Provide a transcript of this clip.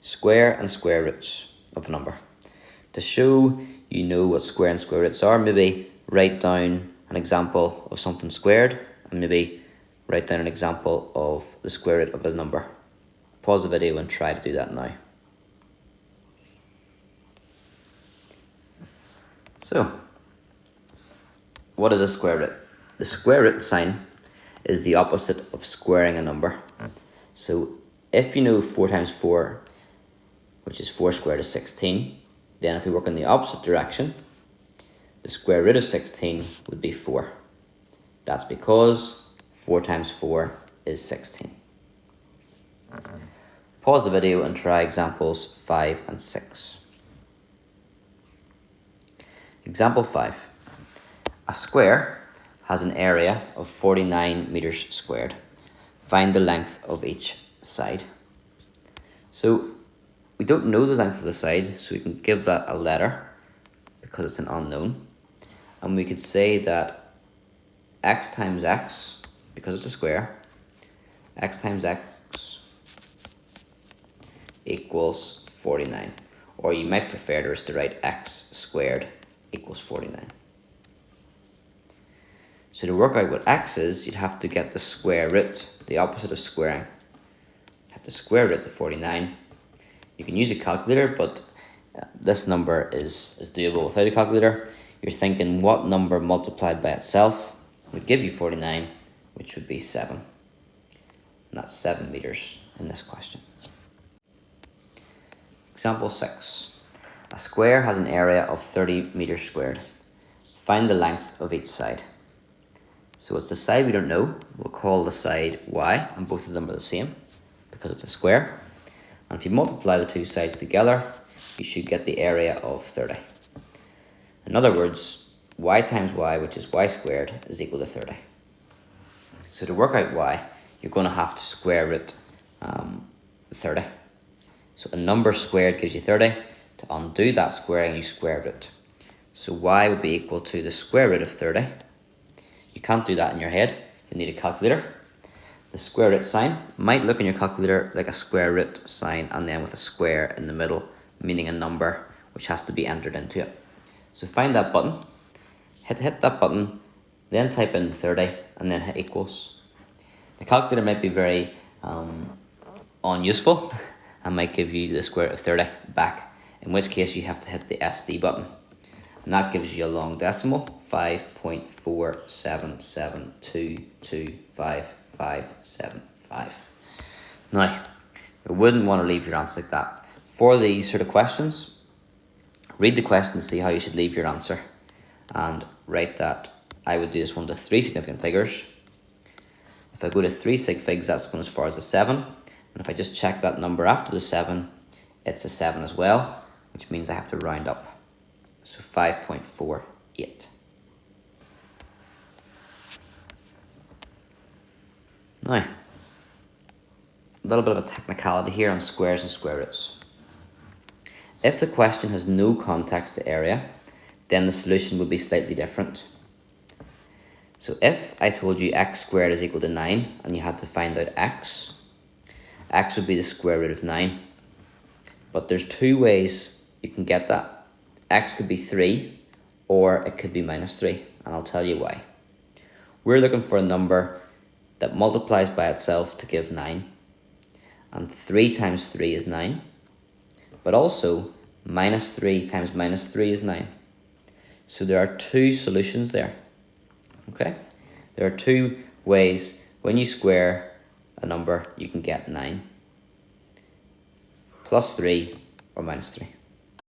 square and square roots of a number. To show you know what square and square roots are, maybe write down an example of something squared and maybe write down an example of the square root of a number. Pause the video and try to do that now. So, what is a square root? The square root sign is the opposite of squaring a number. So if you know 4 times 4, which is 4 squared is 16, then if we work in the opposite direction, the square root of 16 would be 4. That's because 4 times 4 is 16. Pause the video and try examples 5 and 6. Example 5. A square has an area of 49 meters squared. Find the length of each side. So we don't know the length of the side, so we can give that a letter because it's an unknown. And we could say that x times x, because it's a square, x times x equals 49. Or you might prefer to write x squared equals 49. So to work out what x is, you'd have to get the square root, the opposite of squaring. You have to square root the 49. You can use a calculator, but this number is doable without a calculator. You're thinking what number multiplied by itself would give you 49, which would be 7. And that's 7 meters in this question. Example 6. A square has an area of 30 meters squared. Find the length of each side. So it's the side we don't know. We'll call the side y, and both of them are the same because it's a square. And if you multiply the two sides together, you should get the area of 30. In other words, y times y, which is y squared, is equal to 30. So to work out y, you're going to have to square root 30. So a number squared gives you 30. To undo that squaring, you square root. So y would be equal to the square root of 30. You can't do that in your head. You need a calculator. The square root sign might look in your calculator like a square root sign and then with a square in the middle, meaning a number which has to be entered into it. So find that button, hit that button, then type in 30 and then hit equals. The calculator might be very unuseful and might give you the square root of 30 back, in which case you have to hit the SD button. And that gives you a long decimal, 5.4772255575. Now, you wouldn't want to leave your answer like that. For these sort of questions, read the question to see how you should leave your answer. And write that I would do this one to 3 significant figures. If I go to 3 sig figs, that's going as far as a 7. And if I just check that number after the 7, it's a 7 as well, which means I have to round up. So 5.48. Now, a little bit of a technicality here on squares and square roots. If the question has no context to area, then the solution would be slightly different. So if I told you x squared is equal to 9 and you had to find out x would be the square root of 9. But there's 2 ways you can get that. X could be 3 or it could be minus 3, and I'll tell you why. We're looking for a number that multiplies by itself to give 9, and 3 times 3 is 9, but also minus 3 times minus 3 is 9. So there are 2 solutions there. Okay? There are 2 ways when you square a number you can get 9. Plus 3 or minus 3.